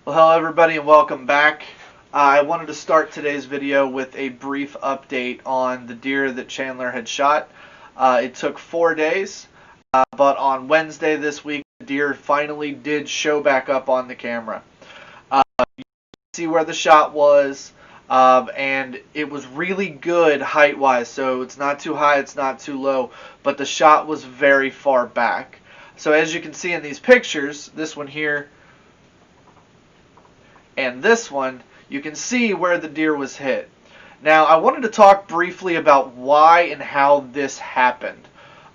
Well, hello everybody and welcome back. I wanted to start today's video with a brief update on the deer that Chandler had shot. It took 4 days, but on Wednesday this week, the deer finally did show back up on the camera. You can see where the shot was, and it was really good height-wise, so it's not too high, it's not too low, but the shot was very far back. So as you can see in these pictures, this one here, and this one, you can see where the deer was hit. Now, I wanted to talk briefly about why and how this happened.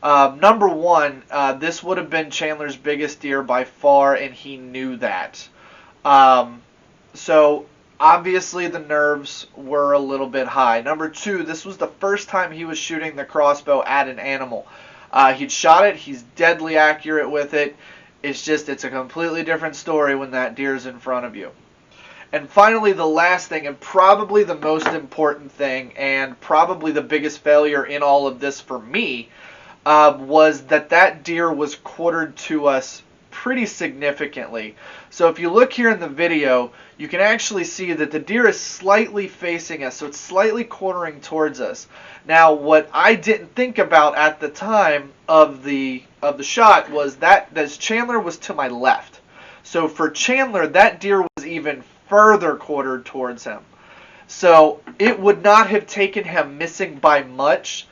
Number one, this would have been Chandler's biggest deer by far, and he knew that. So, obviously, the nerves were a little bit high. Number two, this was the first time he was shooting the crossbow at an animal. He'd shot it. He's deadly accurate with it. It's a completely different story when that deer's in front of you. And finally, the last thing, and probably the most important thing, and probably the biggest failure in all of this for me, was that deer was quartered to us pretty significantly. So if you look here in the video, you can actually see that the deer is slightly facing us, so it's slightly quartering towards us. Now, what I didn't think about at the time of the shot was that Chandler was to my left. So for Chandler, that deer was even further quartered towards him. So it would not have taken him missing by much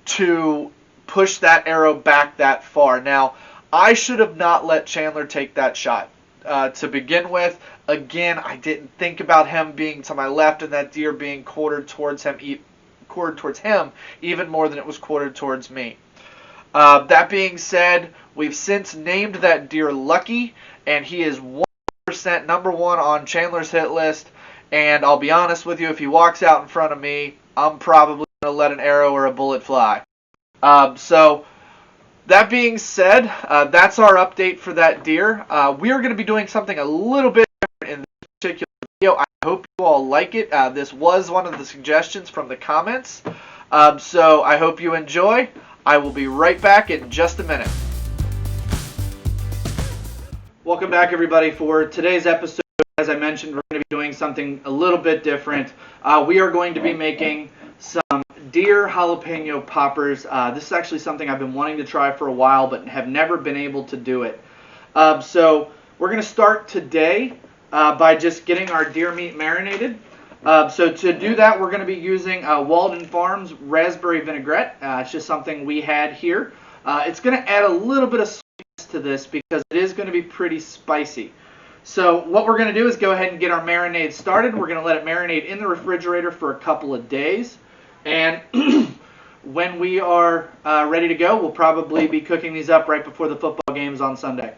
to push that arrow back that far. Now, I should have not let Chandler take that shot to begin with. Again, I didn't think about him being to my left and that deer being quartered towards him even more than it was quartered towards me. That being said, we've since named that deer Lucky, and he is 100% number one on Chandler's hit list. And I'll be honest with you, if he walks out in front of me, I'm probably going to let an arrow or a bullet fly. So that being said, that's our update for that deer. We are going to be doing something a little bit different in this particular video. I hope you all like it. This was one of the suggestions from the comments. So I hope you enjoy. I will be right back in just a minute. Welcome back, everybody. For today's episode, as I mentioned, we're going to be doing something a little bit different. We are going to be making some deer jalapeno poppers. This is actually something I've been wanting to try for a while, but have never been able to do it. So we're going to start today by just getting our deer meat marinated. So to do that, we're going to be using Walden Farms raspberry vinaigrette. It's just something we had here. It's going to add a little bit of sweetness to this because it is going to be pretty spicy. So what we're going to do is go ahead and get our marinade started. We're going to let it marinate in the refrigerator for a couple of days. And when we are ready to go, we'll probably be cooking these up right before the football games on Sunday.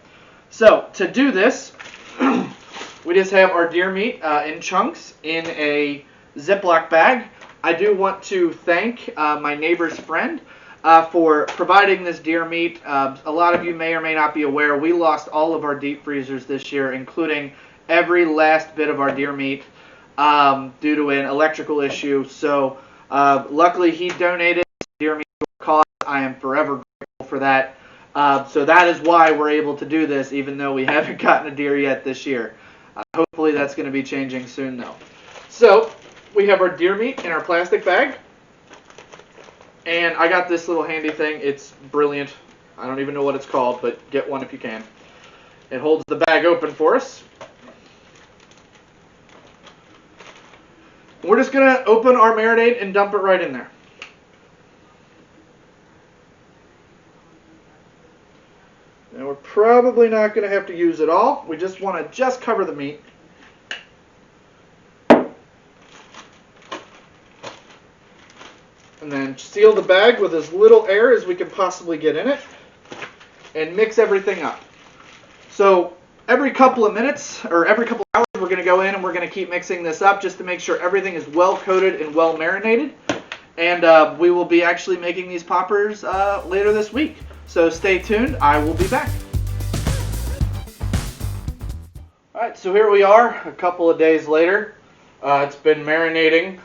So to do this, we just have our deer meat in chunks in a Ziploc bag. I do want to thank my neighbor's friend for providing this deer meat. A lot of you may or may not be aware, we lost all of our deep freezers this year, including every last bit of our deer meat due to an electrical issue. So luckily he donated deer meat to our cause. I am forever grateful for that. So that is why we're able to do this, even though we haven't gotten a deer yet this year. Hopefully that's going to be changing soon, though. So we have our deer meat in our plastic bag. And I got this little handy thing. It's brilliant. I don't even know what it's called, but get one if you can. It holds the bag open for us. We're just going to open our marinade and dump it right in there. Now we're probably not going to have to use it all. We just want to just cover the meat. And then seal the bag with as little air as we can possibly get in it. And mix everything up. So every couple of minutes, or every couple of hours, we're going to go in and we're going to keep mixing this up just to make sure everything is well coated and well marinated. And we will be actually making these poppers later this week. So stay tuned. I will be back. Alright, so here we are a couple of days later. It's been marinating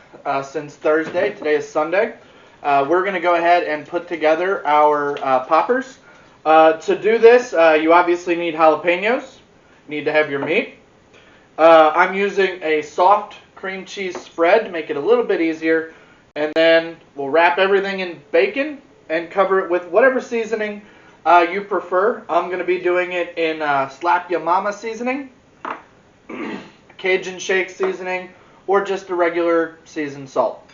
since Thursday. Today is Sunday. We're going to go ahead and put together our poppers. To do this, you obviously need jalapenos. You need to have your meat. I'm using a soft cream cheese spread to make it a little bit easier. And then we'll wrap everything in bacon and cover it with whatever seasoning you prefer. I'm going to be doing it in Slap Ya Mama seasoning, Cajun Shake seasoning, or just a regular seasoned salt.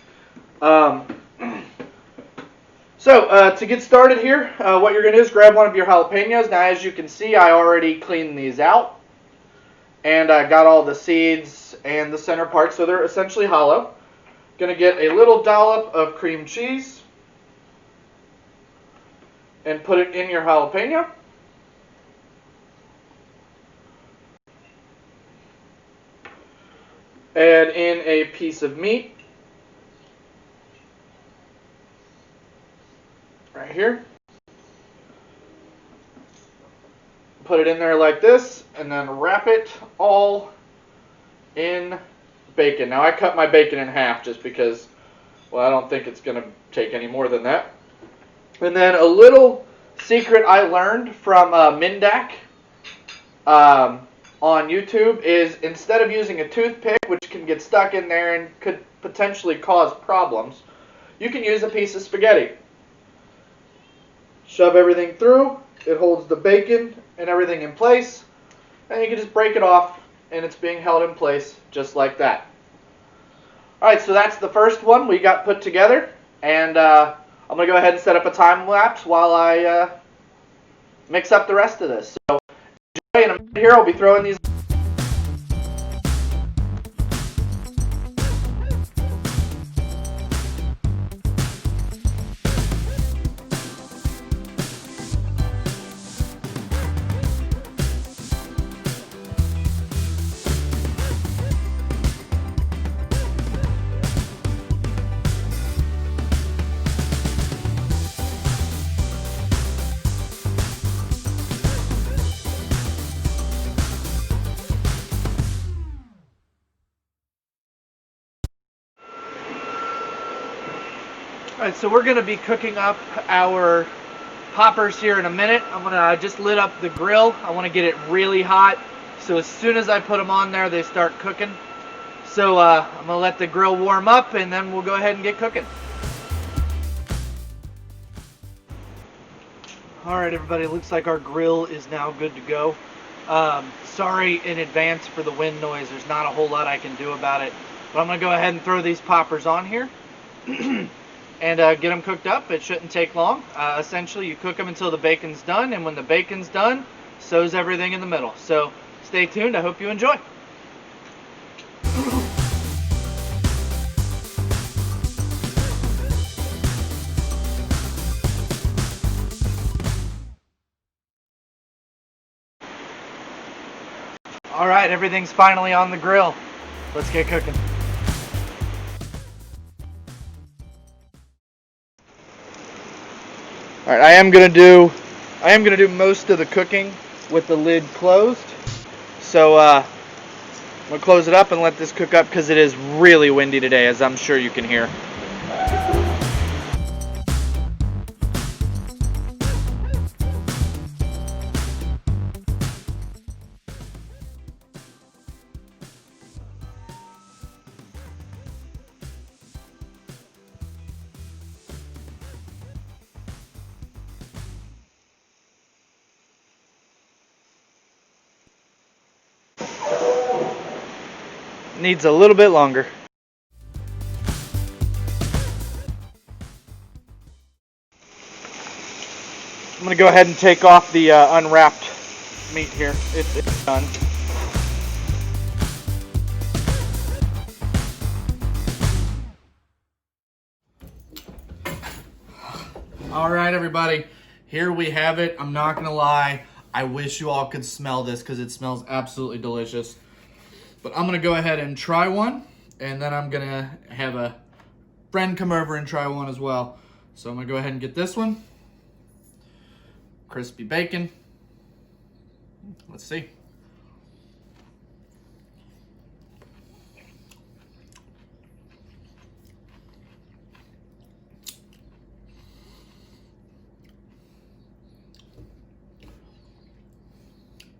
So to get started here, what you're going to do is grab one of your jalapenos. Now, as you can see, I already cleaned these out. And I got all the seeds and the center part, so they're essentially hollow. Going to get a little dollop of cream cheese and put it in your jalapeno. Add in a piece of meat right here. Put it in there like this, and then wrap it all in bacon. Now I cut my bacon in half just because, well, I don't think it's going to take any more than that. And then a little secret I learned from Mindak on YouTube is instead of using a toothpick, which can get stuck in there and could potentially cause problems, you can use a piece of spaghetti. Shove everything through. It holds the bacon and everything in place, and you can just break it off, and it's being held in place just like that. Alright, so that's the first one we got put together, and I'm going to go ahead and set up a time lapse while I mix up the rest of this. So enjoy. In a minute here, I'll be throwing these. Alright, so we're going to be cooking up our poppers here in a minute. I'm going to just lit up the grill. I want to get it really hot, so as soon as I put them on there, they start cooking. So I'm going to let the grill warm up, and then we'll go ahead and get cooking. Alright everybody, looks like our grill is now good to go. Sorry in advance for the wind noise. There's not a whole lot I can do about it. But I'm going to go ahead and throw these poppers on here. And get them cooked up. It shouldn't take long. Essentially, you cook them until the bacon's done, and when the bacon's done, so's everything in the middle. So stay tuned. I hope you enjoy. All right, everything's finally on the grill. Let's get cooking. All right, I am gonna do most of the cooking with the lid closed. So I'm gonna close it up and let this cook up because it is really windy today, as I'm sure you can hear. Needs a little bit longer. I'm going to go ahead and take off the unwrapped meat here. It's done. All right, everybody. Here we have it. I'm not going to lie. I wish you all could smell this because it smells absolutely delicious. But I'm going to go ahead and try one, and then I'm going to have a friend come over and try one as well. So I'm going to go ahead and get this one. Crispy bacon. Let's see.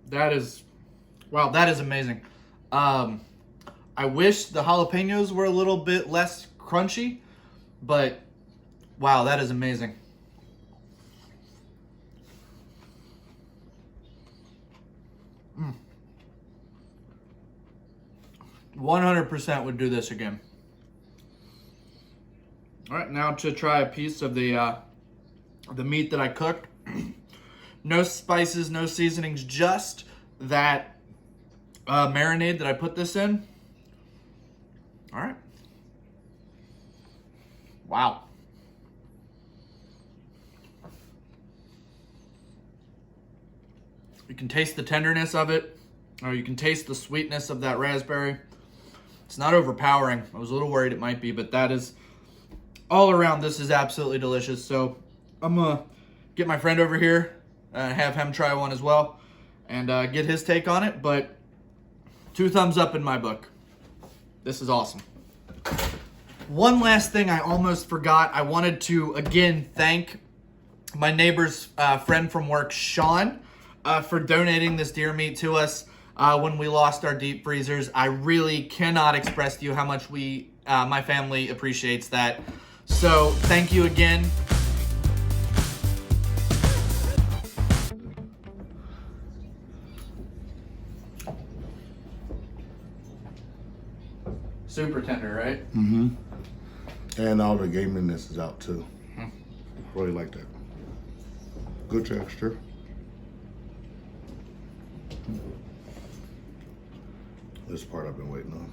That is, wow, that is amazing. I wish the jalapenos were a little bit less crunchy, but wow, that is amazing. 100% would do this again. All right, now to try a piece of the meat that I cooked. No spices, no seasonings, just that marinade that I put this in. All right. Wow. You can taste the tenderness of it, or you can taste the sweetness of that raspberry. It's not overpowering. I was a little worried it might be, but that is all around. This is absolutely delicious. So I'm gonna get my friend over here and have him try one as well and get his take on it. But 2 thumbs up in my book. This is awesome. One last thing I almost forgot. I wanted to again thank my neighbor's friend from work, Sean, for donating this deer meat to us when we lost our deep freezers. I really cannot express to you how much my family appreciates that. So thank you again. Super tender, right? Mm-hmm. And all the gaminess is out too. Really like that. Good texture. This part I've been waiting on.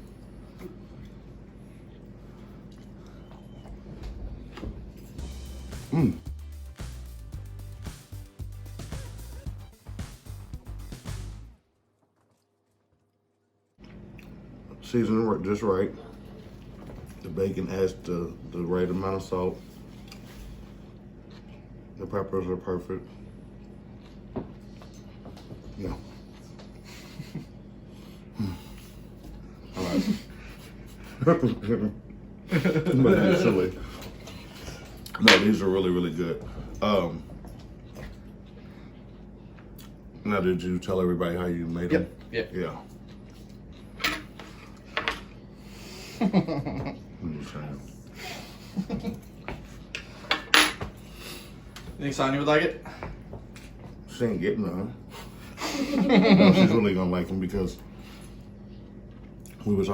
Seasoning just right. The bacon has the right amount of salt. The peppers are perfect. No. All right. But actually, no, these are really, really good. Now, did you tell everybody how you made them? Yep. Yeah. I'm just saying. You think Sonya would like it? She ain't getting none. No, she's really gonna like them because when we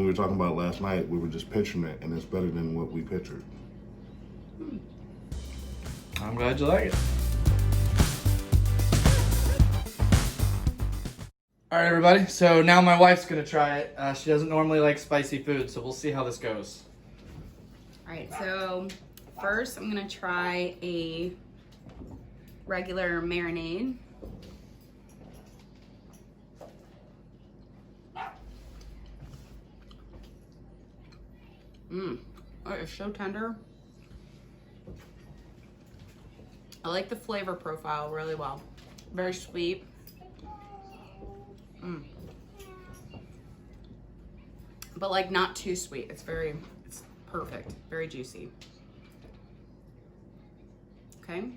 were talking about it last night, we were just picturing it, and it's better than what we pictured. I'm glad you like it. All right, everybody. So now my wife's gonna try it. She doesn't normally like spicy food, so we'll see how this goes. All right, so first I'm gonna try a regular marinade. Oh, it's so tender. I like the flavor profile really well. Very sweet. But like not too sweet. It's perfect. Very juicy. Okay.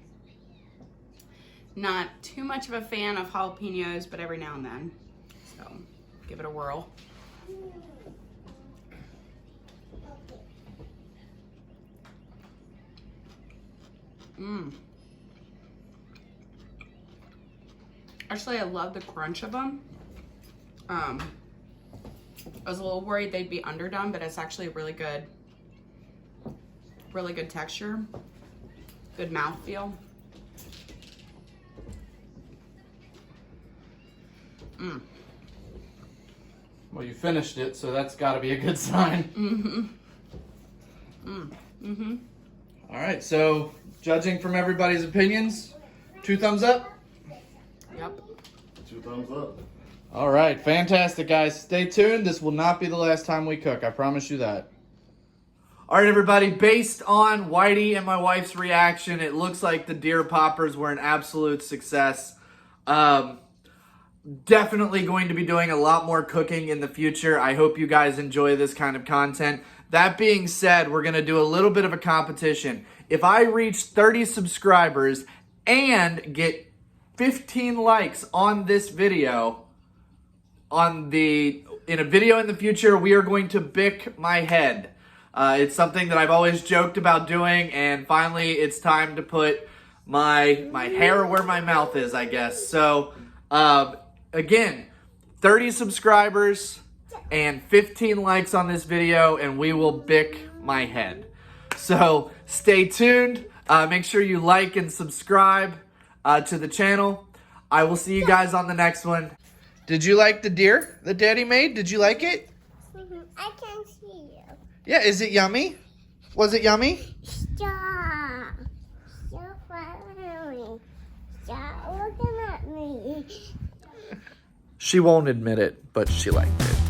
Not too much of a fan of jalapenos, but every now and then. So give it a whirl. Actually, I love the crunch of them. I was a little worried they'd be underdone, but it's actually really good texture, good mouthfeel. Well, you finished it, so that's got to be a good sign. All right, so judging from everybody's opinions, 2 thumbs up? Yep. 2 thumbs up. All right, fantastic, guys. Stay tuned. This will not be the last time we cook. I promise you that. All right, everybody. Based on Whitey and my wife's reaction, it looks like the deer poppers were an absolute success. Definitely going to be doing a lot more cooking in the future. I hope you guys enjoy this kind of content. That being said, we're going to do a little bit of a competition. If I reach 30 subscribers and get 15 likes on this video, on the in a video in the future, we are going to bick my head. It's something that I've always joked about doing, and finally it's time to put my hair where my mouth is, I guess. So, again, 30 subscribers and 15 likes on this video, and we will bick my head. So, stay tuned. Make sure you like and subscribe to the channel. I will see you guys on the next one. Did you like the deer that Daddy made? Did you like it? I can see you. Yeah, is it yummy? Was it yummy? Stop. Stop following me. Stop looking at me. She won't admit it, but she liked it.